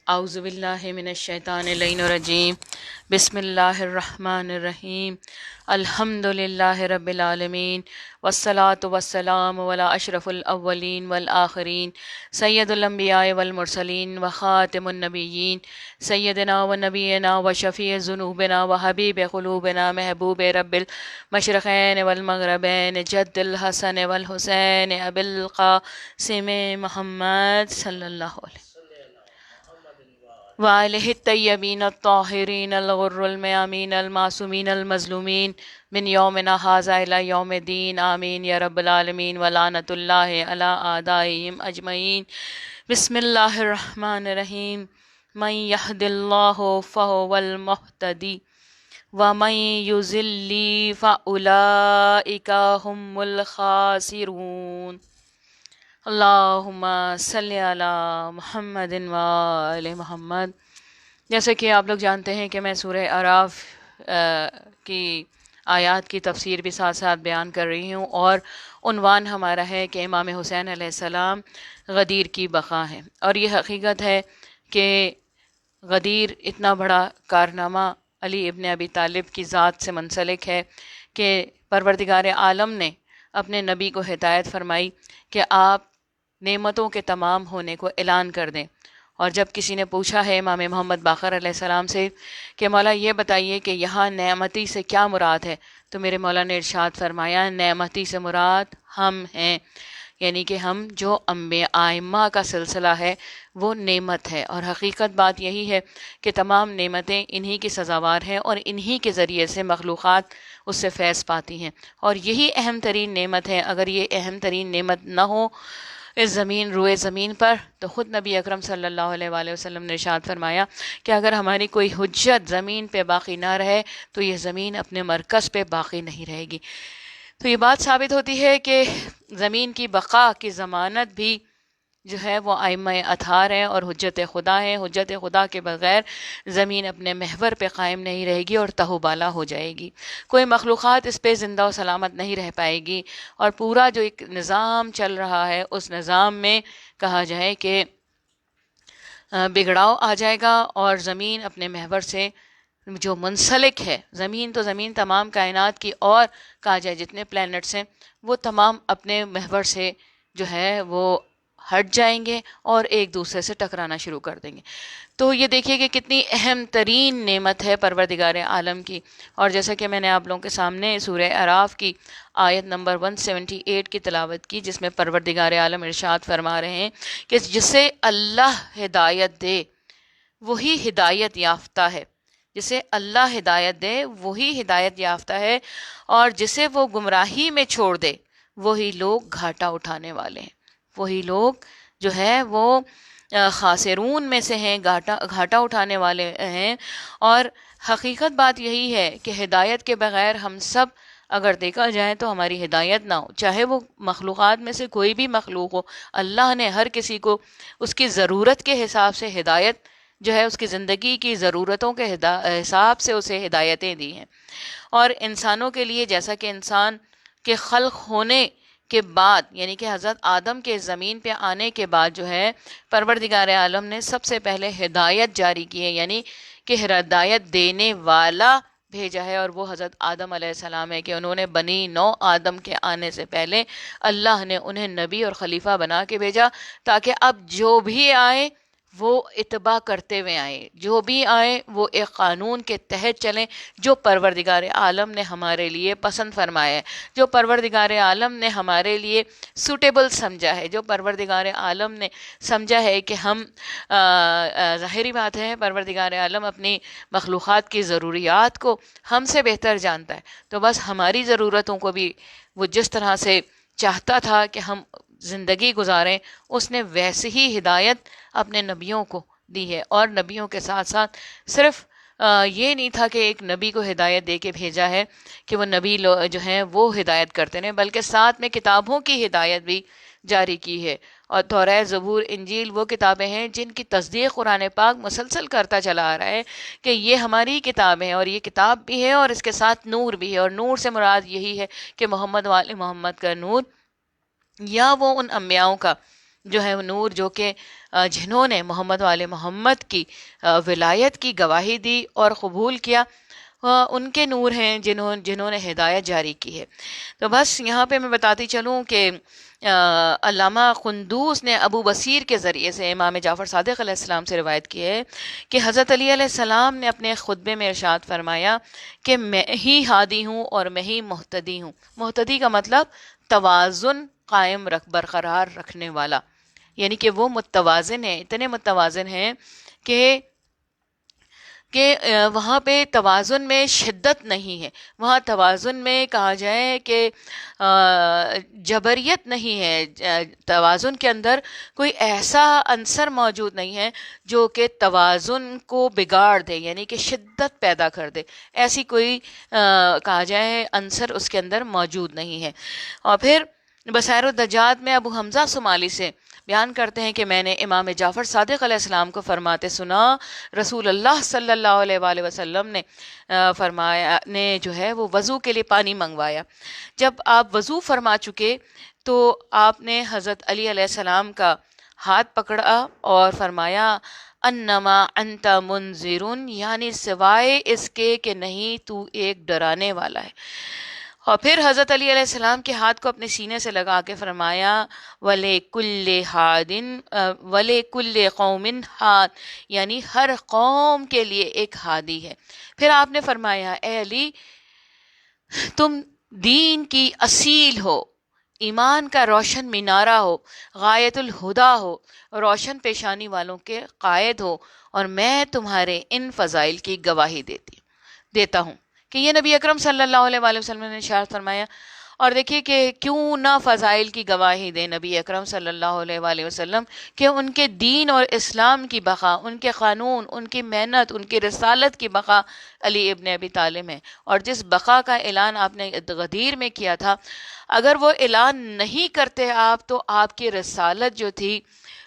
اعوذ باللہ من الشیطان اللعین الرجیم بسم اللہ الرحمن الرحیم الحمد للہ رب العالمین والصلاة والسلام علی اشرف الاولین والآخرین سید الانبیاء والمرسلین وخاتم النبیین سیدنا و نبینا و شفیع ذنوبنا و حبیب قلوبنا محبوب رب المشرقین والمغربین جد الحسن والحسین ابی القاسم محمد صلی اللہ علیہ وآلہ الطیبین الطاہرین الغر المیامین المعصومین المظلومین من یومنا ھذا الی یوم الدین آمین یا رب العالمین ولعنت اللہ علی اعدائہم اجمعین بسم اللہ الرحمن الرحیم من یہد اللہ فہو المہتدی ومن یضلل فاولئک ھم الخاسرون اللہم صلی علی محمد وآل محمد۔ جیسے کہ آپ لوگ جانتے ہیں کہ میں سورہ اعراف کی آیات کی تفسیر بھی ساتھ ساتھ بیان کر رہی ہوں، اور عنوان ہمارا ہے کہ امام حسین علیہ السلام غدیر کی بقا ہے۔ اور یہ حقیقت ہے کہ غدیر اتنا بڑا کارنامہ علی ابن ابی طالب کی ذات سے منسلک ہے کہ پروردگار عالم نے اپنے نبی کو ہدایت فرمائی کہ آپ نعمتوں کے تمام ہونے کو اعلان کر دیں۔ اور جب کسی نے پوچھا ہے امام محمد باقر علیہ السلام سے کہ مولا یہ بتائیے کہ یہاں نعمتی سے کیا مراد ہے، تو میرے مولا نے ارشاد فرمایا نعمتی سے مراد ہم ہیں، یعنی کہ ہم جو انبیاء ائمہ کا سلسلہ ہے وہ نعمت ہے۔ اور حقیقت بات یہی ہے کہ تمام نعمتیں انہی کی سزاوار ہیں اور انہی کے ذریعے سے مخلوقات اس سے فیض پاتی ہیں، اور یہی اہم ترین نعمت ہے۔ اگر یہ اہم ترین نعمت نہ ہو اس زمین روئے زمین پر، تو خود نبی اکرم صلی اللہ علیہ وآلہ وسلم نے ارشاد فرمایا کہ اگر ہماری کوئی حجت زمین پہ باقی نہ رہے تو یہ زمین اپنے مرکز پہ باقی نہیں رہے گی۔ تو یہ بات ثابت ہوتی ہے کہ زمین کی بقا کی ضمانت بھی جو ہے وہ ائمہ اطہار ہیں اور حجت خدا ہیں۔ حجت خدا کے بغیر زمین اپنے محور پہ قائم نہیں رہے گی اور تہو بالا ہو جائے گی، کوئی مخلوقات اس پہ زندہ و سلامت نہیں رہ پائے گی، اور پورا جو ایک نظام چل رہا ہے اس نظام میں کہا جائے کہ بگڑاؤ آ جائے گا، اور زمین اپنے محور سے جو منسلک ہے، زمین تو زمین تمام کائنات کی، اور کہا جائے جتنے پلینٹس ہیں وہ تمام اپنے محور سے جو ہے وہ ہٹ جائیں گے اور ایک دوسرے سے ٹکرانا شروع کر دیں گے۔ تو یہ دیکھیے کہ کتنی اہم ترین نعمت ہے پروردگار عالم کی۔ اور جیسا کہ میں نے آپ لوگوں کے سامنے سورہ اعراف کی آیت نمبر 178 کی تلاوت کی، جس میں پروردگار عالم ارشاد فرما رہے ہیں کہ جسے اللہ ہدایت دے وہی ہدایت یافتہ ہے، جسے اللہ ہدایت دے وہی ہدایت یافتہ ہے، اور جسے وہ گمراہی میں چھوڑ دے وہی لوگ گھاٹا اٹھانے والے ہیں، وہی لوگ جو ہے وہ خاسرون میں سے ہیں، گھاٹا اٹھانے والے ہیں۔ اور حقیقت بات یہی ہے کہ ہدایت کے بغیر ہم سب اگر دیکھا جائے تو ہماری ہدایت نہ ہو، چاہے وہ مخلوقات میں سے کوئی بھی مخلوق ہو، اللہ نے ہر کسی کو اس کی ضرورت کے حساب سے ہدایت جو ہے اس کی زندگی کی ضرورتوں کے حساب سے اسے ہدایتیں دی ہیں۔ اور انسانوں کے لیے جیسا کہ انسان کے خلق ہونے کے بعد، یعنی کہ حضرت آدم کے زمین پہ آنے کے بعد جو ہے پروردگار عالم نے سب سے پہلے ہدایت جاری کی ہے، یعنی کہ ہدایت دینے والا بھیجا ہے، اور وہ حضرت آدم علیہ السلام ہے کہ انہوں نے بنی نو آدم کے آنے سے پہلے اللہ نے انہیں نبی اور خلیفہ بنا کے بھیجا، تاکہ اب جو بھی آئے وہ اتباع کرتے ہوئے آئیں، جو بھی آئیں وہ ایک قانون کے تحت چلیں جو پروردگار عالم نے ہمارے لیے پسند فرمایا ہے، جو پروردگار عالم نے ہمارے لیے سوٹیبل سمجھا ہے، جو پروردگار عالم نے سمجھا ہے کہ ہم ظاہری بات ہے پروردگار عالم اپنی مخلوقات کی ضروریات کو ہم سے بہتر جانتا ہے، تو بس ہماری ضرورتوں کو بھی وہ جس طرح سے چاہتا تھا کہ ہم زندگی گزاریں، اس نے ویسے ہی ہدایت اپنے نبیوں کو دی ہے۔ اور نبیوں کے ساتھ ساتھ صرف یہ نہیں تھا کہ ایک نبی کو ہدایت دے کے بھیجا ہے کہ وہ نبی جو ہیں وہ ہدایت کرتے رہیں، بلکہ ساتھ میں کتابوں کی ہدایت بھی جاری کی ہے۔ اور توریت، زبور، انجیل وہ کتابیں ہیں جن کی تصدیق قرآن پاک مسلسل کرتا چلا آ رہا ہے کہ یہ ہماری کتاب ہے، اور یہ کتاب بھی ہے اور اس کے ساتھ نور بھی ہے، اور نور سے مراد یہی ہے کہ محمد وآل محمد کا نور، یا وہ ان انبیاؤں کا جو ہے نور جو کہ جنہوں نے محمد وال محمد کی ولایت کی گواہی دی اور قبول کیا، ان کے نور ہیں جنہوں نے ہدایت جاری کی ہے۔ تو بس یہاں پہ میں بتاتی چلوں کہ علامہ قندوز نے ابو بصیر کے ذریعے سے امام جعفر صادق علیہ السلام سے روایت کی ہے کہ حضرت علی علیہ السلام نے اپنے خطبے میں ارشاد فرمایا کہ میں ہی ہادی ہوں اور میں ہی مہتدی ہوں۔ مہتدی کا مطلب توازن قائم برقرار رکھنے والا، یعنی کہ وہ متوازن ہیں، اتنے متوازن ہیں کہ وہاں پہ توازن میں شدت نہیں ہے، وہاں توازن میں کہا جائے کہ جبریت نہیں ہے، توازن کے اندر کوئی ایسا عنصر موجود نہیں ہے جو کہ توازن کو بگاڑ دے، یعنی کہ شدت پیدا کر دے، ایسی کوئی کہا جائے عنصر اس کے اندر موجود نہیں ہے۔ اور پھر بصائر الدجاج میں ابو حمزہ صومالی سے بیان کرتے ہیں کہ میں نے امام جعفر صادق علیہ السلام کو فرماتے سنا، رسول اللہ صلی اللہ علیہ وآلہ وسلم نے فرمایا نے جو ہے وہ وضو کے لیے پانی منگوایا۔ جب آپ وضو فرما چکے تو آپ نے حضرت علی علیہ السلام کا ہاتھ پکڑا اور فرمایا انما انت منذرون، یعنی سوائے اس کے کہ نہیں تو ایک ڈرانے والا ہے۔ اور پھر حضرت علی علیہ السلام کے ہاتھ کو اپنے سینے سے لگا کے فرمایا وَلِكُلِّ قَوْمٍ ہاد، یعنی ہر قوم کے لیے ایک ہادی ہے۔ پھر آپ نے فرمایا اے علی، تم دین کی اصیل ہو، ایمان کا روشن مینارہ ہو، غایت الہدا ہو، روشن پیشانی والوں کے قائد ہو، اور میں تمہارے ان فضائل کی گواہی دیتا ہوں کہ یہ نبی اکرم صلی اللہ علیہ وآلہ وسلم نے ارشاد فرمایا۔ اور دیکھیے کہ کیوں نہ فضائل کی گواہی دے نبی اکرم صلی اللہ علیہ وآلہ وسلم، کہ ان کے دین اور اسلام کی بقا، ان کے قانون، ان کی محنت، ان کی رسالت کی بقا علی ابن ابی طالب ہے۔ اور جس بقا کا اعلان آپ نے غدیر میں کیا تھا، اگر وہ اعلان نہیں کرتے آپ تو آپ کی رسالت جو تھی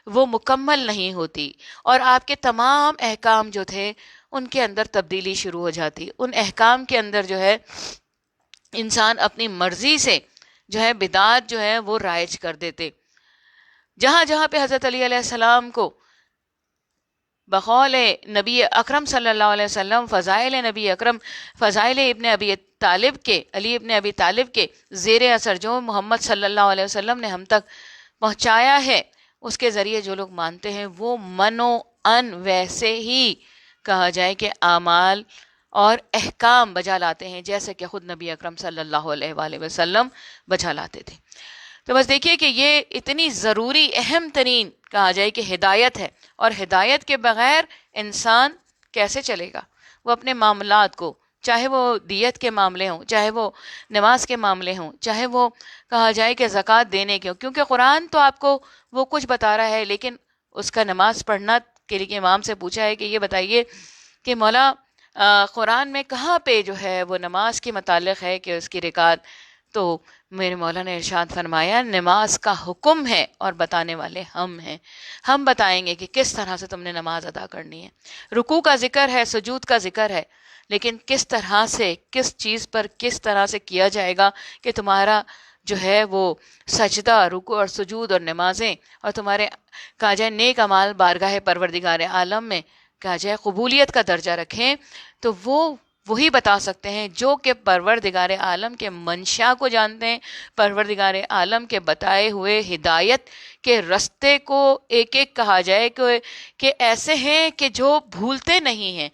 وہ مکمل نہیں ہوتی، اور آپ کے تمام احکام جو تھے ان کے اندر تبدیلی شروع ہو جاتی، ان احکام کے اندر جو ہے انسان اپنی مرضی سے جو ہے بدعات جو ہے وہ رائج کر دیتے۔ جہاں جہاں پہ حضرت علی علیہ السلام کو بقول نبی اکرم صلی اللہ علیہ وسلم فضائل نبی اکرم، فضائل ابن ابی طالب کے، علی ابن ابی طالب کے زیر اثر جو محمد صلی اللہ علیہ وسلم نے ہم تک پہنچایا ہے، اس کے ذریعے جو لوگ مانتے ہیں وہ منو ان ویسے ہی کہا جائے کہ اعمال اور احکام بجا لاتے ہیں جیسے کہ خود نبی اکرم صلی اللہ علیہ وآلہ وسلم بجا لاتے تھے۔ تو بس دیکھیے کہ یہ اتنی ضروری اہم ترین کہا جائے کہ ہدایت ہے، اور ہدایت کے بغیر انسان کیسے چلے گا؟ وہ اپنے معاملات کو، چاہے وہ دیت کے معاملے ہوں، چاہے وہ نماز کے معاملے ہوں، چاہے وہ کہا جائے کہ زکوٰۃ دینے کے ہوں، کیونکہ قرآن تو آپ کو وہ کچھ بتا رہا ہے، لیکن اس کا نماز پڑھنا کے لیے امام سے پوچھا ہے کہ یہ بتائیے کہ مولا قرآن میں کہاں پہ جو ہے وہ نماز کے متعلق ہے کہ اس کی رکعت، تو میرے مولا نے ارشاد فرمایا نماز کا حکم ہے اور بتانے والے ہم ہیں، ہم بتائیں گے کہ کس طرح سے تم نے نماز ادا کرنی ہے۔ رکوع کا ذکر ہے، سجود کا ذکر ہے، لیکن کس طرح سے، کس چیز پر کس طرح سے کیا جائے گا کہ تمہارا جو ہے وہ سجدہ، رکوع اور سجود اور نمازیں اور تمہارے کہا جائے نیک اعمال بارگاہ پروردگار عالم میں کہا جائے قبولیت کا درجہ رکھیں، تو وہی بتا سکتے ہیں جو کہ پروردگار عالم کے منشا کو جانتے ہیں، پروردگار عالم کے بتائے ہوئے ہدایت کے رستے کو ایک ایک کہا جائے کہ ایسے ہیں کہ جو بھولتے نہیں ہیں،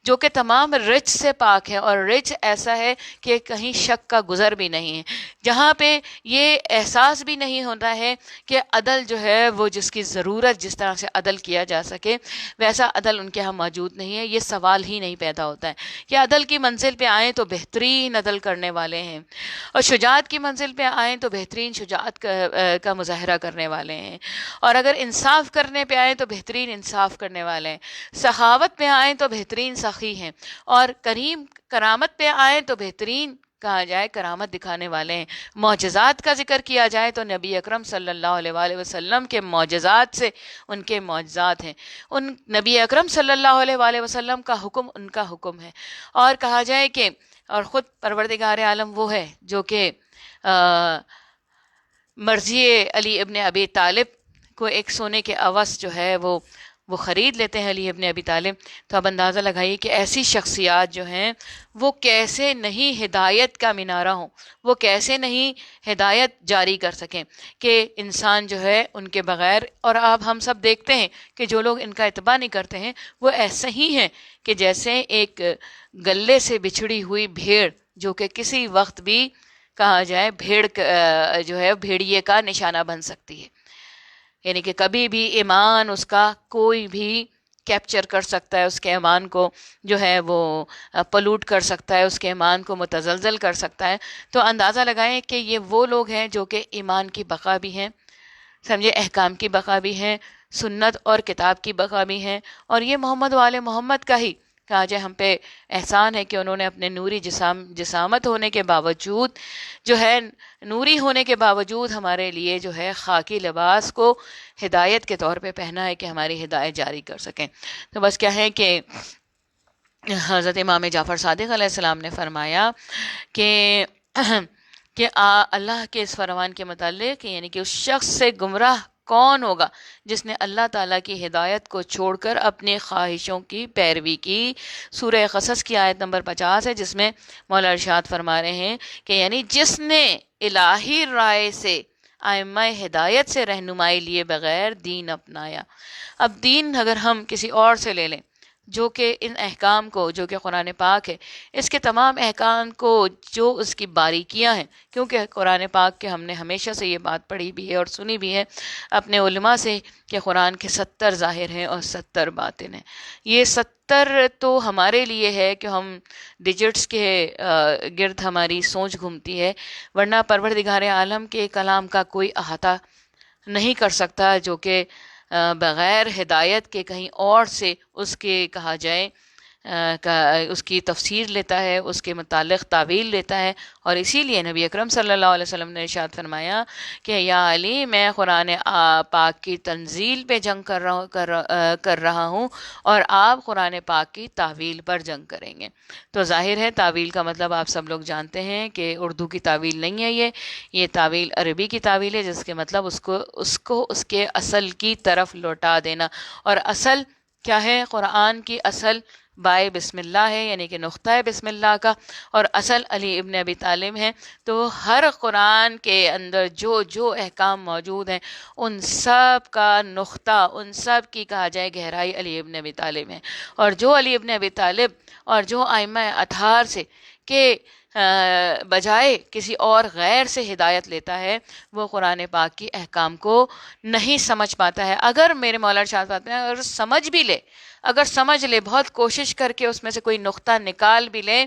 جو کہ تمام رچ سے پاک ہے، اور رچ ایسا ہے کہ کہیں شک کا گزر بھی نہیں ہے، جہاں پہ یہ احساس بھی نہیں ہوتا ہے کہ عدل جو ہے وہ جس کی ضرورت، جس طرح سے عدل کیا جا سکے ویسا عدل ان کے ہاں موجود نہیں ہے، یہ سوال ہی نہیں پیدا ہوتا ہے کہ عدل کی منزل پہ آئیں تو بہترین عدل کرنے والے ہیں، اور شجاعت کی منزل پہ آئیں تو بہترین شجاعت کا مظاہرہ کرنے والے ہیں، اور اگر انصاف کرنے پہ آئیں تو بہترین انصاف کرنے والے ہیں، سخاوت پہ آئیں تو بہترین سخی ہیں، اور کرامت پہ آئیں تو بہترین کہا جائے کرامت دکھانے والے ہیں۔ معجزات کا ذکر کیا جائے تو نبی اکرم صلی اللہ علیہ وآلہ وسلم کے معجزات سے ان کے معجزات ہیں، ان نبی اکرم صلی اللہ علیہ وآلہ وسلم کا حکم ان کا حکم ہے، اور کہا جائے کہ اور خود پروردگار عالم وہ ہے جو کہ مرضی علی ابن ابی طالب کو ایک سونے کے عوض جو ہے وہ خرید لیتے ہیں علی ابن ابی طالب. تو اب اندازہ لگائیے کہ ایسی شخصیات جو ہیں وہ کیسے نہیں ہدایت کا مینارہ ہوں، وہ کیسے نہیں ہدایت جاری کر سکیں کہ انسان جو ہے ان کے بغیر. اور اب ہم سب دیکھتے ہیں کہ جو لوگ ان کا اتباع نہیں کرتے ہیں وہ ایسے ہی ہیں کہ جیسے ایک گلے سے بچھڑی ہوئی بھیڑ جو کہ کسی وقت بھی کہا جائے بھیڑ جو ہے بھیڑیے کا نشانہ بن سکتی ہے. یعنی کہ کبھی بھی ایمان اس کا کوئی بھی کیپچر کر سکتا ہے، اس کے ایمان کو جو ہے وہ پلوٹ کر سکتا ہے، اس کے ایمان کو متزلزل کر سکتا ہے. تو اندازہ لگائیں کہ یہ وہ لوگ ہیں جو کہ ایمان کی بقا بھی ہیں، سمجھے، احکام کی بقا بھی ہیں، سنت اور کتاب کی بقا بھی ہیں. اور یہ محمد والے محمد کا ہی کہا جائے ہم پہ احسان ہے کہ انہوں نے اپنے نوری جسامت ہونے کے باوجود جو ہے نوری ہونے کے باوجود ہمارے لیے جو ہے خاکی لباس کو ہدایت کے طور پہ پہنا ہے کہ ہماری ہدایت جاری کر سکیں. تو بس کیا ہے کہ حضرت امام جعفر صادق علیہ السلام نے فرمایا کہ اللہ کے اس فرمان کے متعلق یعنی کہ اس شخص سے گمراہ کون ہوگا جس نے اللہ تعالیٰ کی ہدایت کو چھوڑ کر اپنی خواہشوں کی پیروی کی. سورہ قصص کی آیت نمبر 50 ہے جس میں مولا ارشاد فرما رہے ہیں کہ یعنی جس نے الہی رائے سے ائمہ ہدایت سے رہنمائی لیے بغیر دین اپنایا. اب دین اگر ہم کسی اور سے لے لیں جو کہ ان احکام کو جو کہ قرآن پاک ہے اس کے تمام احکام کو جو اس کی باریکیاں ہیں، کیونکہ قرآن پاک کے ہم نے ہمیشہ سے یہ بات پڑھی بھی ہے اور سنی بھی ہے اپنے علماء سے کہ قرآن کے 70 ظاہر ہیں اور 70 باطن ہیں. یہ 70 تو ہمارے لیے ہے کہ ہم ڈیجٹس کے گرد ہماری سوچ گھومتی ہے، ورنہ پروردگار عالم کے کلام کا کوئی احاطہ نہیں کر سکتا جو کہ بغیر ہدایت کے کہیں اور سے اس کے کہا جائے اس کی تفسیر لیتا ہے، اس کے متعلق تعویل لیتا ہے. اور اسی لیے نبی اکرم صلی اللہ علیہ وسلم نے ارشاد فرمایا کہ یا علی میں قرآن پاک کی تنزیل پہ جنگ کر رہا ہوں اور آپ قرآن پاک کی تعویل پر جنگ کریں گے. تو ظاہر ہے تعویل کا مطلب آپ سب لوگ جانتے ہیں کہ اردو کی تعویل نہیں ہے، یہ تعویل عربی کی تعویل ہے جس کے مطلب اس کے اصل کی طرف لوٹا دینا. اور اصل کیا ہے؟ قرآن کی اصل بائے بسم اللہ ہے، یعنی کہ نقطہ بسم اللہ کا، اور اصل علی ابن ابی طالب ہیں. تو ہر قرآن کے اندر جو احکام موجود ہیں ان سب کا نقطہ، ان سب کی کہا جائے گہرائی علی ابن ابی طالب ہیں. اور جو علی ابن ابی طالب اور جو ائمہ اطہار سے کہ بجائے کسی اور غیر سے ہدایت لیتا ہے وہ قرآن پاک کی احکام کو نہیں سمجھ پاتا ہے. اگر میرے مولا ارشاد فرماتے ہیں اگر سمجھ بھی لے، اگر سمجھ لے، بہت کوشش کر کے اس میں سے کوئی نقطہ نکال بھی لے،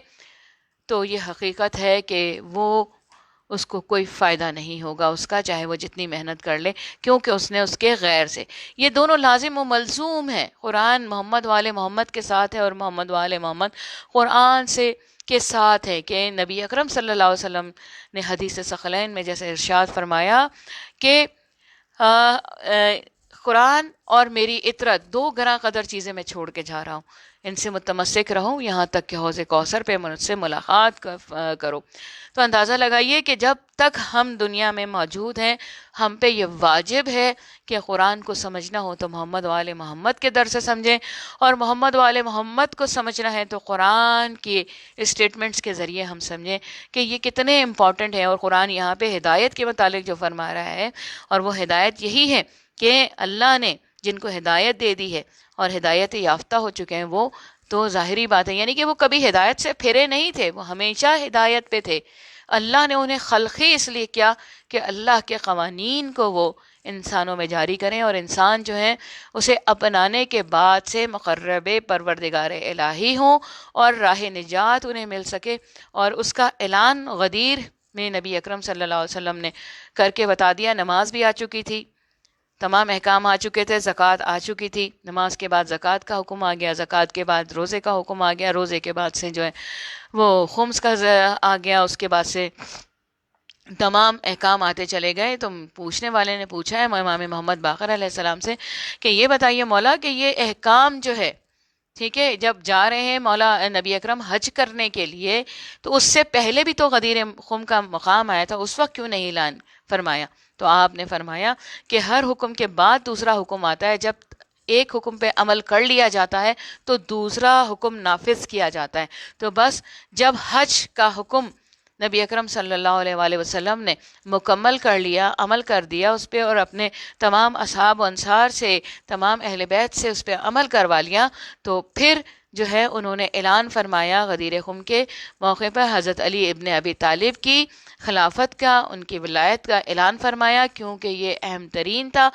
تو یہ حقیقت ہے کہ وہ اس کو کوئی فائدہ نہیں ہوگا اس کا، چاہے وہ جتنی محنت کر لے، کیونکہ اس نے اس کے غیر سے. یہ دونوں لازم و ملزوم ہے. قرآن محمد والے محمد کے ساتھ ہے اور محمد والے محمد قرآن سے کے ساتھ ہے. کہ نبی اکرم صلی اللہ علیہ وسلم نے حدیث ثقلین میں جیسے ارشاد فرمایا کہ قرآن اور میری اطرت 2 گراں قدر چیزیں میں چھوڑ کے جا رہا ہوں، ان سے متمسک رہوں یہاں تک کہ حوض کوثر پہ مجھ سے ملاقات کرو. تو اندازہ لگائیے کہ جب تک ہم دنیا میں موجود ہیں ہم پہ یہ واجب ہے کہ قرآن کو سمجھنا ہو تو محمد والے محمد کے در سے سمجھیں، اور محمد والے محمد کو سمجھنا ہے تو قرآن کی اسٹیٹمنٹس کے ذریعے ہم سمجھیں کہ یہ کتنے امپورٹنٹ ہیں. اور قرآن یہاں پہ ہدایت کے متعلق جو فرما رہا ہے، اور وہ ہدایت یہی ہے کہ اللہ نے جن کو ہدایت دے دی ہے اور ہدایت یافتہ ہو چکے ہیں وہ تو ظاہری بات ہے، یعنی کہ وہ کبھی ہدایت سے پھرے نہیں تھے، وہ ہمیشہ ہدایت پہ تھے. اللہ نے انہیں خلق ہی اس لیے کیا کہ اللہ کے قوانین کو وہ انسانوں میں جاری کریں، اور انسان جو ہیں اسے اپنانے کے بعد سے مقرب پروردگار الہی ہوں اور راہ نجات انہیں مل سکے. اور اس کا اعلان غدیر میں نبی اکرم صلی اللہ علیہ وسلم نے کر کے بتا دیا. نماز بھی آ چکی تھی، تمام احکام آ چکے تھے، زکوٰۃ آ چکی تھی، نماز کے بعد زکوٰۃ کا حکم آ گیا، زکوٰۃ کے بعد روزے کا حکم آ گیا، روزے کے بعد سے جو ہے وہ خمس کا آ گیا، اس کے بعد سے تمام احکام آتے چلے گئے. تو پوچھنے والے نے پوچھا ہے امام محمد باقر علیہ السلام سے کہ یہ بتائیے مولا کہ یہ احکام جو ہے ٹھیک ہے جب جا رہے ہیں مولا نبی اکرم حج کرنے کے لیے تو اس سے پہلے بھی تو غدیر خم کا مقام آیا تھا، اس وقت کیوں نہیں اعلان فرمایا. تو آپ نے فرمایا کہ ہر حکم کے بعد دوسرا حکم آتا ہے. جب ایک حکم پہ عمل کر لیا جاتا ہے تو دوسرا حکم نافذ کیا جاتا ہے. تو بس جب حج کا حکم نبی اکرم صلی اللہ علیہ وآلہ وسلم نے مکمل کر لیا، عمل کر دیا اس پہ، اور اپنے تمام اصحاب و انصار سے، تمام اہل بیت سے اس پہ عمل کروا لیا، تو پھر جو ہے انہوں نے اعلان فرمایا غدیر خم کے موقع پر حضرت علی ابن ابی طالب کی خلافت کا، ان کی ولایت کا اعلان فرمایا، کیونکہ یہ اہم ترین تھا.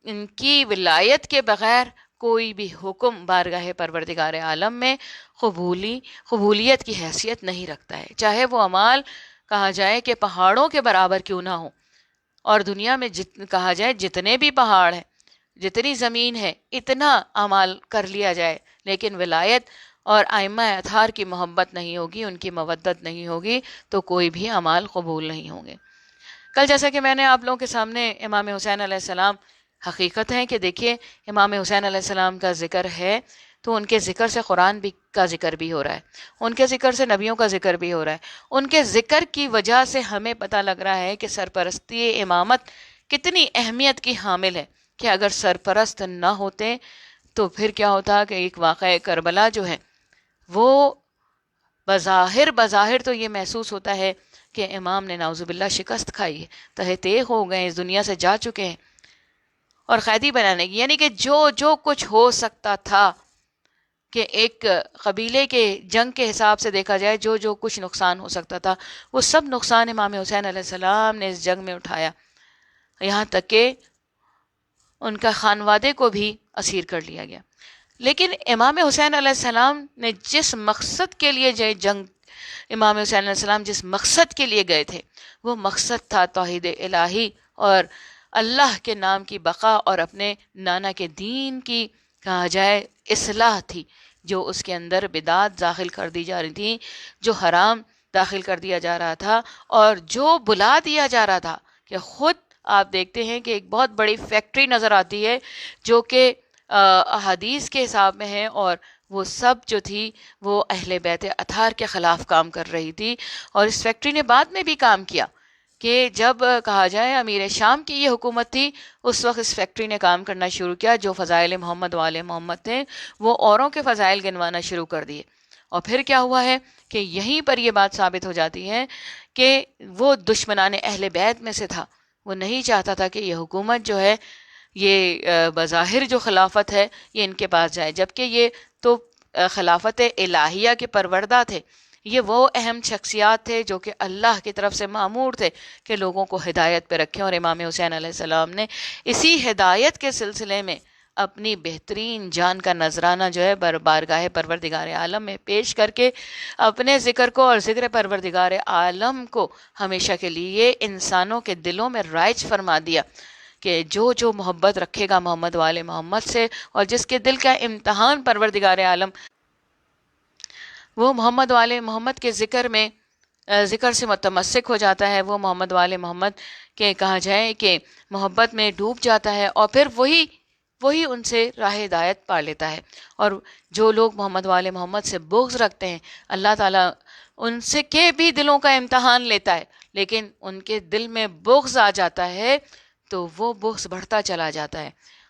ان کی ولایت کے بغیر کوئی بھی حکم بارگاہ پروردگار عالم میں قبولیت کی حیثیت نہیں رکھتا ہے، چاہے وہ اعمال کہا جائے کہ پہاڑوں کے برابر کیوں نہ ہو، اور دنیا میں کہا جائے جتنے بھی پہاڑ ہیں، جتنی زمین ہے، اتنا اعمال کر لیا جائے، لیکن ولایت اور ائمہ اطہار کی محبت نہیں ہوگی، ان کی مودت نہیں ہوگی، تو کوئی بھی اعمال قبول نہیں ہوں گے. کل جیسا کہ میں نے آپ لوگوں کے سامنے امام حسین علیہ السلام، حقیقت ہے کہ دیکھیے امام حسین علیہ السلام کا ذکر ہے تو ان کے ذکر سے قرآن بھی کا ذکر بھی ہو رہا ہے، ان کے ذکر سے نبیوں کا ذکر بھی ہو رہا ہے. ان کے ذکر کی وجہ سے ہمیں پتہ لگ رہا ہے کہ سرپرستی امامت کتنی اہمیت کی حامل ہے، کہ اگر سرپرست نہ ہوتے تو پھر کیا ہوتا کہ ایک واقعہ کربلا جو ہے وہ بظاہر تو یہ محسوس ہوتا ہے کہ امام نے نعوذ باللہ شکست کھائی ہے، تہہ تیغ ہو گئے، اس دنیا سے جا چکے ہیں، اور قیدی بنانے کی، یعنی کہ جو کچھ ہو سکتا تھا کہ ایک قبیلے کے جنگ کے حساب سے دیکھا جائے، جو کچھ نقصان ہو سکتا تھا، وہ سب نقصان امام حسین علیہ السلام نے اس جنگ میں اٹھایا، یہاں تک کہ ان کا خانوادے کو بھی اسیر کر لیا گیا. لیکن امام حسین علیہ السلام نے جس مقصد کے لیے جنگ، امام حسین علیہ السلام جس مقصد کے لیے گئے تھے، وہ مقصد تھا توحید الہی اور اللہ کے نام کی بقا، اور اپنے نانا کے دین کی کہا جائے اصلاح تھی. جو اس کے اندر بدعات داخل کر دی جا رہی تھیں، جو حرام داخل کر دیا جا رہا تھا، اور جو بلا دیا جا رہا تھا، کہ خود آپ دیکھتے ہیں کہ ایک بہت بڑی فیکٹری نظر آتی ہے جو کہ احادیث کے حساب میں ہے، اور وہ سب جو تھی وہ اہل بیت اطہار کے خلاف کام کر رہی تھی. اور اس فیکٹری نے بعد میں بھی کام کیا، کہ جب کہا جائے امیر شام کی یہ حکومت تھی، اس وقت اس فیکٹری نے کام کرنا شروع کیا. جو فضائل محمد والے محمد تھے وہ اوروں کے فضائل گنوانا شروع کر دیے. اور پھر کیا ہوا ہے کہ یہیں پر یہ بات ثابت ہو جاتی ہے کہ وہ دشمنان اہل بیت میں سے تھا، وہ نہیں چاہتا تھا کہ یہ حکومت جو ہے، یہ بظاہر جو خلافت ہے، یہ ان کے پاس جائے، جبکہ یہ تو خلافت الہیہ کے پروردہ تھے. یہ وہ اہم شخصیات تھے جو کہ اللہ کی طرف سے مامور تھے کہ لوگوں کو ہدایت پہ رکھیں. اور امام حسین علیہ السلام نے اسی ہدایت کے سلسلے میں اپنی بہترین جان کا نذرانہ جو ہے بارگاہ پروردگار عالم میں پیش کر کے اپنے ذکر کو اور ذکر پروردگار عالم کو ہمیشہ کے لیے انسانوں کے دلوں میں رائج فرما دیا، کہ جو محبت رکھے گا محمد والے محمد سے، اور جس کے دل کا امتحان پروردگار عالم وہ محمد والے محمد کے ذکر سے متمسک ہو جاتا ہے، وہ محمد والے محمد کے کہا جائے کہ محبت میں ڈوب جاتا ہے، اور پھر وہی ان سے راہ ہدایت پا لیتا ہے. اور جو لوگ محمد والے محمد سے بغض رکھتے ہیں، اللہ تعالیٰ ان سے کے بھی دلوں کا امتحان لیتا ہے، لیکن ان کے دل میں بغض آ جاتا ہے تو وہ بغض بڑھتا چلا جاتا ہے،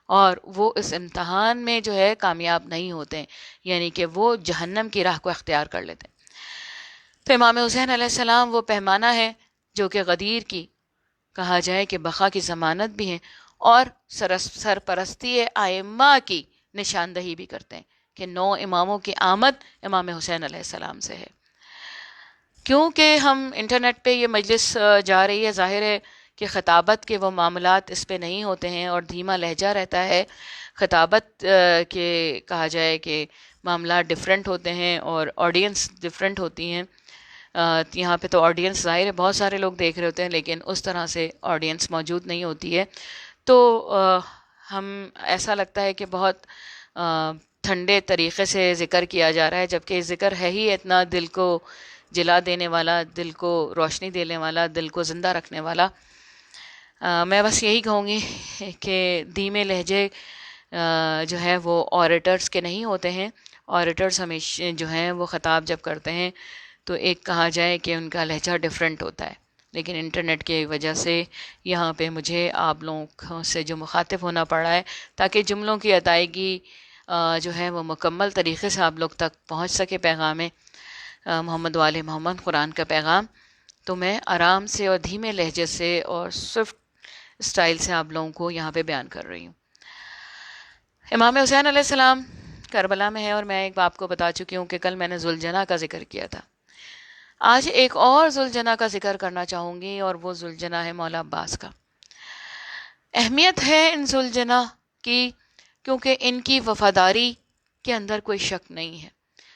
اور وہ اس امتحان میں جو ہے کامیاب نہیں ہوتے ہیں، یعنی کہ وہ جہنم کی راہ کو اختیار کر لیتے ہیں. تو امام حسین علیہ السلام وہ پیمانہ ہے جو کہ غدیر کی کہا جائے کہ بقا کی ضمانت بھی ہیں، اور سرپرستی ائمہ کی نشاندہی بھی کرتے ہیں، کہ 9 اماموں کی آمد امام حسین علیہ السلام سے ہے. کیونکہ ہم انٹرنیٹ پہ یہ مجلس جا رہی ہے، ظاہر ہے کہ خطابت کے وہ معاملات اس پہ نہیں ہوتے ہیں، اور دھیما لہجہ رہتا ہے. خطابت کے کہا جائے کہ معاملات ڈیفرنٹ ہوتے ہیں، اور آڈینس ڈیفرنٹ ہوتی ہیں. یہاں پہ تو آڈینس ظاہر ہے بہت سارے لوگ دیکھ رہے ہوتے ہیں، لیکن اس طرح سے آڈینس موجود نہیں ہوتی ہے. تو ہم ایسا لگتا ہے کہ بہت ٹھنڈے طریقے سے ذکر کیا جا رہا ہے، جبکہ ذکر ہے ہی اتنا دل کو جلا دینے والا، دل کو روشنی دینے والا، دل کو زندہ رکھنے والا. میں بس یہی کہوں گی کہ دھیمے لہجے جو ہے وہ اوریٹرز کے نہیں ہوتے ہیں. اوریٹرز ہمیشہ جو ہیں وہ خطاب جب کرتے ہیں تو ایک کہا جائے کہ ان کا لہجہ ڈیفرنٹ ہوتا ہے، لیکن انٹرنیٹ کی وجہ سے یہاں پہ مجھے آپ لوگوں سے جو مخاطب ہونا پڑا ہے تاکہ جملوں کی ادائیگی جو ہے وہ مکمل طریقے سے آپ لوگ تک پہنچ سکے پیغام محمد وآل محمد قرآن کا پیغام، تو میں آرام سے اور دھیمے لہجے سے اور سوفٹ اسٹائل سے آپ لوگوں کو یہاں پہ بیان کر رہی ہوں۔ امام حسین علیہ السلام کربلا میں ہے، اور میں ایک آپ کو بتا چکی ہوں کہ کل میں نے ذوالجناح کا ذکر کیا تھا۔ آج ایک اور ذوالجناح کا ذکر کرنا چاہوں گی، اور وہ ذوالجناح ہے مولا عباس کا۔ اہمیت ہے ان ذوالجناح کی کیونکہ ان کی وفاداری کے اندر کوئی شک نہیں ہے۔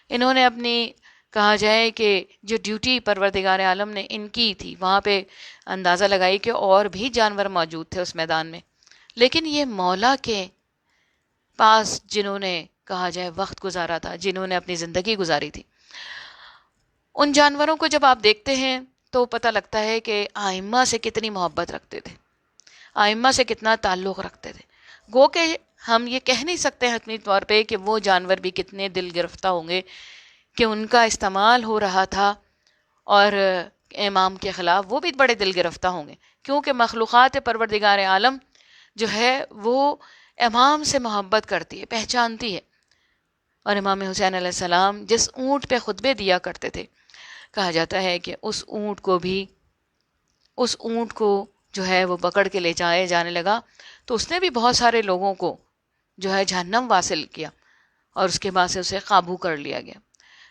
انہوں نے اپنی کہا جائے کہ جو ڈیوٹی پروردگار عالم نے ان کی تھی، وہاں پہ اندازہ لگائی کہ اور بھی جانور موجود تھے اس میدان میں، لیکن یہ مولا کے پاس جنہوں نے کہا جائے وقت گزارا تھا، جنہوں نے اپنی زندگی گزاری تھی، ان جانوروں کو جب آپ دیکھتے ہیں تو پتہ لگتا ہے کہ آئمہ سے کتنی محبت رکھتے تھے، آئمہ سے کتنا تعلق رکھتے تھے۔ گو کہ ہم یہ کہہ نہیں سکتے حتمی طور پہ کہ وہ جانور بھی کتنے دل گرفتہ ہوں گے کہ ان کا استعمال ہو رہا تھا، اور امام کے خلاف وہ بھی بڑے دل گرفتہ ہوں گے، کیونکہ مخلوقات پروردگار عالم جو ہے وہ امام سے محبت کرتی ہے، پہچانتی ہے۔ اور امام حسین علیہ السلام جس اونٹ پہ خطبے دیا کرتے تھے، کہا جاتا ہے کہ اس اونٹ کو جو ہے وہ پکڑ کے لے جانے لگا تو اس نے بھی بہت سارے لوگوں کو جو ہے جہنم واصل کیا، اور اس کے بعد سے اسے قابو کر لیا گیا۔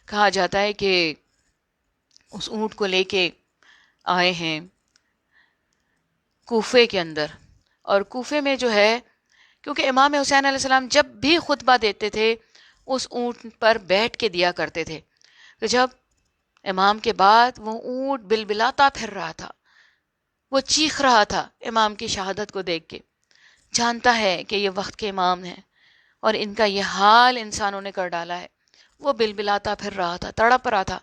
کہا جاتا ہے کہ اس اونٹ کو لے کے آئے ہیں کوفے کے اندر، اور کوفے میں جو ہے کیونکہ امام حسین علیہ السلام جب بھی خطبہ دیتے تھے اس اونٹ پر بیٹھ کے دیا کرتے تھے، تو جب امام کے بعد وہ اونٹ بلبلاتا پھر رہا تھا، وہ چیخ رہا تھا امام کی شہادت کو دیکھ کے، جانتا ہے کہ یہ وقت کے امام ہیں اور ان کا یہ حال انسانوں نے کر ڈالا ہے، وہ بلبلاتا پھر رہا تھا، تڑپ رہا تھا،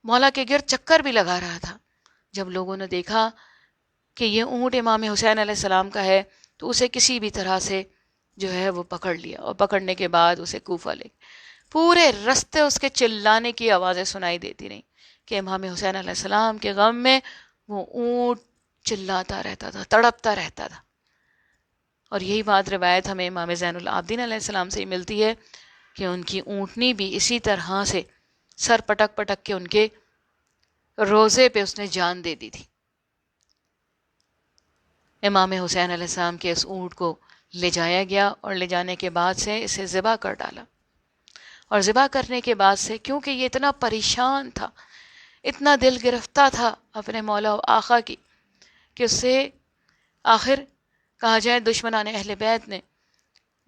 مولا کے گرد چکر بھی لگا رہا تھا۔ جب لوگوں نے دیکھا کہ یہ اونٹ امام حسین علیہ السلام کا ہے تو اسے کسی بھی طرح سے جو ہے وہ پکڑ لیا، اور پکڑنے کے بعد اسے کوفہ لے، پورے رستے اس کے چلانے کی آوازیں سنائی دیتی رہیں کہ امام حسین علیہ السلام کے غم میں وہ اونٹ چلاتا رہتا تھا، تڑپتا رہتا تھا۔ اور یہی بات روایت ہمیں امام زین العابدین علیہ السلام سے ہی ملتی ہے کہ ان کی اونٹنی بھی اسی طرح سے سر پٹک پٹک کے ان کے روزے پہ اس نے جان دے دی تھی۔ امام حسین علیہ السلام کے اس اونٹ کو لے جایا گیا، اور لے جانے کے بعد سے اسے ذبح کر ڈالا، اور ذبح کرنے کے بعد سے کیونکہ یہ اتنا پریشان تھا، اتنا دل گرفتہ تھا اپنے مولا و آقا کی، کہ اس سے آخر کہا جائے دشمنان اہل بیت نے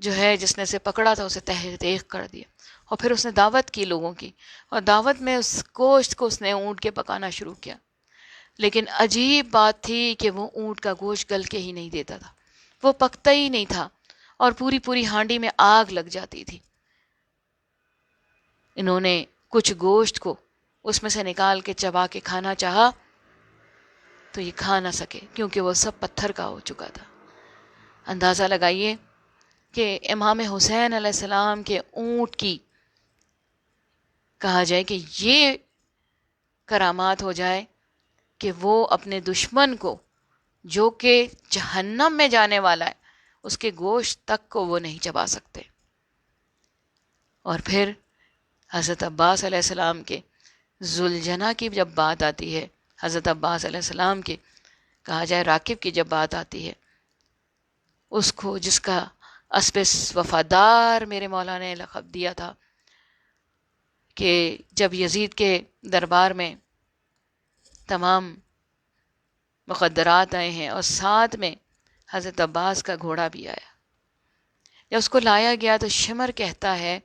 جو ہے جس نے اسے پکڑا تھا اسے تہ دیخ کر دیا، اور پھر اس نے دعوت کی لوگوں کی، اور دعوت میں اس گوشت کو اس نے اونٹ کے پکانا شروع کیا۔ لیکن عجیب بات تھی کہ وہ اونٹ کا گوشت گل کے ہی نہیں دیتا تھا، وہ پکتا ہی نہیں تھا، اور پوری پوری ہانڈی میں آگ لگ جاتی تھی۔ انہوں نے کچھ گوشت کو اس میں سے نکال کے چبا کے کھانا چاہا تو یہ کھا نہ سکے کیونکہ وہ سب پتھر کا ہو چکا تھا۔ اندازہ لگائیے کہ امام حسین علیہ السلام کے اونٹ کی کہا جائے کہ یہ کرامات ہو جائے کہ وہ اپنے دشمن کو جو کہ جہنم میں جانے والا ہے اس کے گوشت تک کو وہ نہیں چبا سکتے۔ اور پھر حضرت عباس علیہ السلام کے ذوالجناح کی جب بات آتی ہے، حضرت عباس علیہ السلام کے کہا جائے راکب کی جب بات آتی ہے، اس کو جس کا اسب وفادار میرے مولا نے لقب دیا تھا، کہ جب یزید کے دربار میں تمام مقدرات آئے ہیں اور ساتھ میں حضرت عباس کا گھوڑا بھی آیا، جب اس کو لایا گیا تو شمر کہتا ہے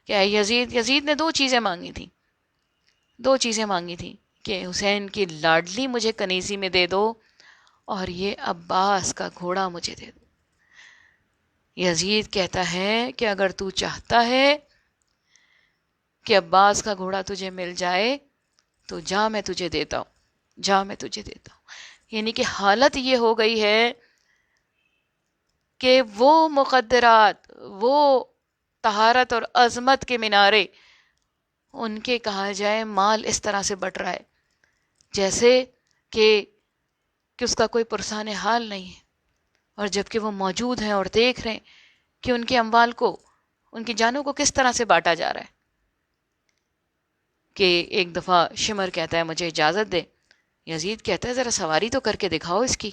کہ اے یزید نے دو چیزیں مانگی تھیں کہ حسین کی لاڈلی مجھے کنیزی میں دے دو اور یہ عباس کا گھوڑا مجھے دے دو۔ یزید کہتا ہے کہ اگر تو چاہتا ہے کہ عباس کا گھوڑا تجھے مل جائے تو جا میں تجھے دیتا ہوں۔ یعنی کہ حالت یہ ہو گئی ہے کہ وہ مقدرات، وہ طہارت اور عظمت کے مینارے، ان کے کہا جائے مال اس طرح سے بٹ رہا ہے جیسے کہ اس کا کوئی پرسان حال نہیں ہے، اور جبکہ وہ موجود ہیں اور دیکھ رہے ہیں کہ ان کے اموال کو، ان کی جانوں کو کس طرح سے بانٹا جا رہا ہے. کہ ایک دفعہ شمر کہتا ہے مجھے اجازت دے، یزید کہتا ہے ذرا سواری تو کر کے دکھاؤ اس کی.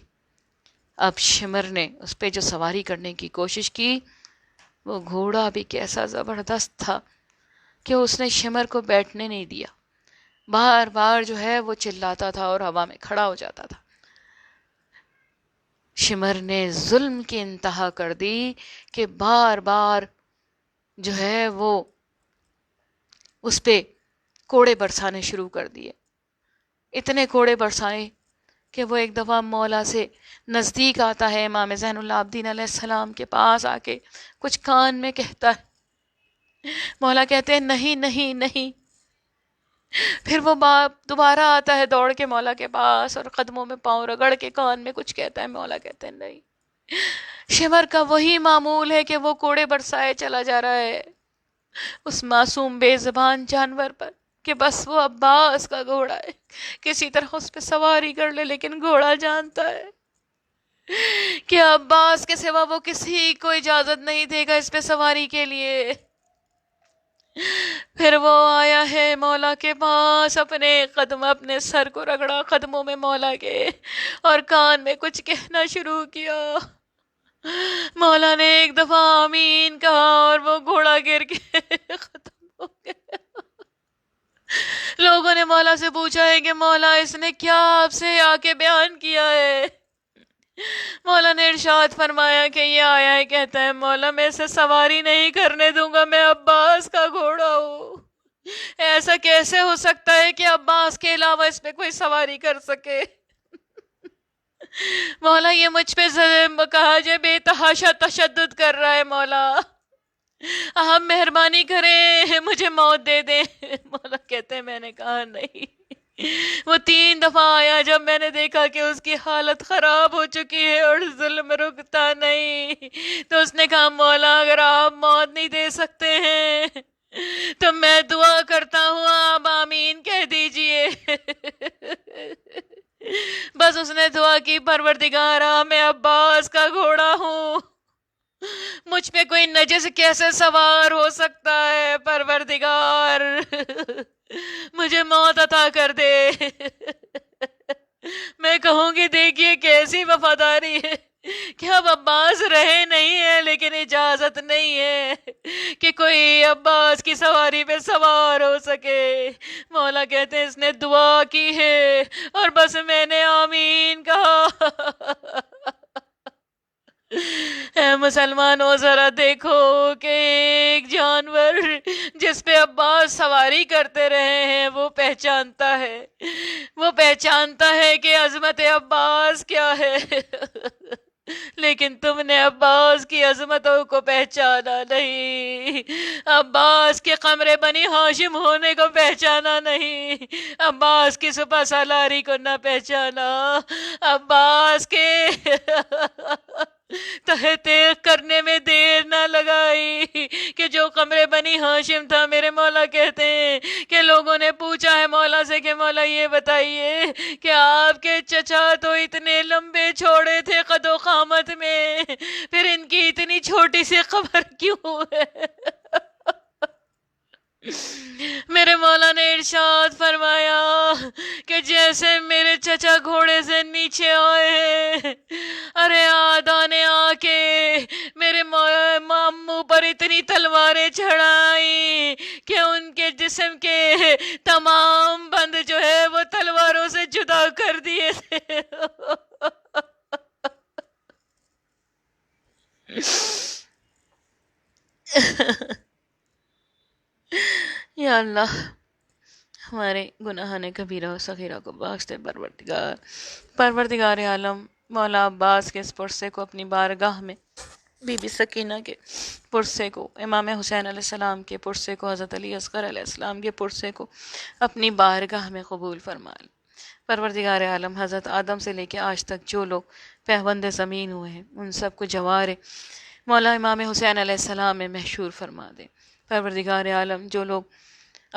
اب شمر نے اس پہ جو سواری کرنے کی کوشش کی، وہ گھوڑا بھی کیسا زبردست تھا کہ اس نے شمر کو بیٹھنے نہیں دیا، بار بار جو ہے وہ چلاتا تھا اور ہوا میں کھڑا ہو جاتا تھا. شمر نے ظلم کی انتہا کر دی کہ بار بار جو ہے وہ اس پہ کوڑے برسانے شروع کر دیے. اتنے کوڑے برسائے کہ وہ ایک دفعہ مولا سے نزدیک آتا ہے، امام زین العابدین علیہ السلام کے پاس آ کے کچھ کان میں کہتا ہے. مولا کہتے ہیں نہیں نہیں نہیں. پھر وہ باپ دوبارہ آتا ہے دوڑ کے مولا کے پاس اور قدموں میں پاؤں رگڑ کے کان میں کچھ کہتا ہے. مولا کہتے ہیں نہیں. شمر کا وہی معمول ہے کہ وہ کوڑے برسائے چلا جا رہا ہے اس معصوم بے زبان جانور پر، کہ بس وہ عباس کا گھوڑا ہے، کسی طرح اس پہ سواری کر لے. لیکن گھوڑا جانتا ہے کہ عباس کے سوا وہ کسی کو اجازت نہیں دے گا اس پہ سواری کے لیے. پھر وہ آیا ہے مولا کے پاس، اپنے سر کو رگڑا قدموں میں مولا کے، اور کان میں کچھ کہنا شروع کیا. مولا نے ایک دفعہ آمین کہا اور وہ گھوڑا گر کے ختم ہو گیا. لوگوں نے مولا سے پوچھا ہے کہ مولا اس نے کیا آپ سے آ کے بیان کیا ہے؟ مولا نے ارشاد فرمایا کہ یہ آیا ہے، کہتا ہے مولا میں اسے سواری نہیں کرنے دوں گا، میں عباس کا گھوڑا ہوں. ایسا کیسے ہو سکتا ہے کہ عباس کے علاوہ اس پہ کوئی سواری کر سکے؟ مولا یہ مجھ پہ کہا جائے بے تحاشا تشدد کر رہا ہے، مولا آپ مہربانی کریں مجھے موت دے دیں. مولا کہتے ہیں میں نے کہا نہیں. وہ 3 دفعہ آیا، جب میں نے دیکھا کہ اس کی حالت خراب ہو چکی ہے اور ظلم رکتا نہیں، تو اس نے کہا مولا اگر آپ موت نہیں دے سکتے ہیں تو میں دعا کرتا ہوں آپ آمین کہہ دیجئے. بس اس نے دعا کی، پروردگارا میں عباس کا گھوڑا ہوں، مجھ پہ کوئی نجس کیسے سوار ہو سکتا ہے؟ پروردگار مجھے موت عطا کر دے. میں کہوں گی دیکھیے کیسی وفاداری ہے کہ اب عباس رہے نہیں ہے، لیکن اجازت نہیں ہے کہ کوئی عباس کی سواری پہ سوار ہو سکے. مولا کہتے ہیں اس نے دعا کی ہے اور بس میں نے آمین کہا. اے مسلمانوں ذرا دیکھو کہ ایک جانور جس پہ عباس سواری کرتے رہے ہیں وہ پہچانتا ہے کہ عظمت عباس کیا ہے. لیکن تم نے عباس کی عظمتوں کو پہچانا نہیں، عباس کے قمر بنی ہاشم ہونے کو پہچانا نہیں، عباس کی سپہ سالاری کو نہ پہچانا، عباس کے تحقیق کرنے میں دیر نہ لگائی کہ جو قمر بنی ہاشم تھا. میرے مولا کہتے ہیں کہ لوگوں نے پوچھا ہے مولا سے کہ مولا یہ بتائیے کہ آپ کے چچا تو اتنے لمبے چھوڑے تھے قد و قامت میں، پھر ان کی اتنی چھوٹی سی قبر کیوں ہے؟ میرے مولا نے ارشاد فرمایا کہ جیسے میرے چچا گھوڑے سے نیچے آئے ہیں، ارے آدھا نے آ کے میرے ماموں پر اتنی تلواریں چڑھائیں کہ ان کے جسم کے تمام بند جو ہے وہ تلواروں سے جدا کر دیے تھے. یا اللہ ہمارے گناہان کبیرہ و صغیرہ کو بخش دے پروردگار عالم. مولا عباس کے اس پرسے کو اپنی بارگاہ میں، بی بی سکینہ کے پرسے کو، امام حسین علیہ السلام کے پرسے کو، حضرت علی اصغر علیہ السلام کے پرسے کو اپنی بارگاہ میں قبول فرما لے. پروردگار عالم حضرت آدم سے لے کے آج تک جو لوگ پہوند زمین ہوئے ہیں ان سب کو جوار مولا امام حسین علیہ السلام میں محشور فرما دے. پروردگار عالم جو لوگ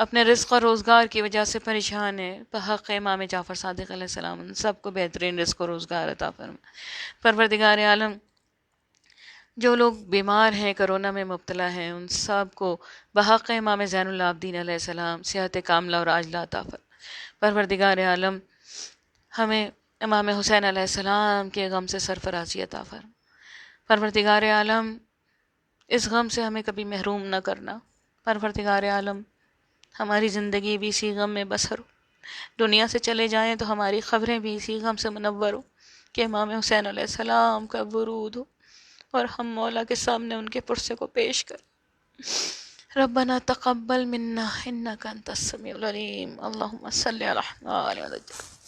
اپنے رزق اور روزگار کی وجہ سے پریشان ہے، بحق امام جعفر صادق علیہ السلام ان سب کو بہترین رزق و روزگار عطا فرما۔ پروردگار عالم جو لوگ بیمار ہیں، کرونا میں مبتلا ہیں، ان سب کو بحق امام زین العابدین علیہ السلام صحت کاملہ اور عاجلہ عطا فرما۔ پروردگار عالم ہمیں امام حسین علیہ السلام کے غم سے سرفرازی عطا فرما۔ پروردگار عالم اس غم سے ہمیں کبھی محروم نہ کرنا۔ پروردگار عالم ہماری زندگی بھی اسی غم میں بسر ہو، دنیا سے چلے جائیں تو ہماری خبریں بھی اسی غم سے منور ہو کہ امام حسین علیہ السلام کا ورود ہو اور ہم مولا کے سامنے ان کے پرسے کو پیش کریں۔ ربنا تقبل منا انک انت السمیع العلیم، اللہم صلی علی محمد۔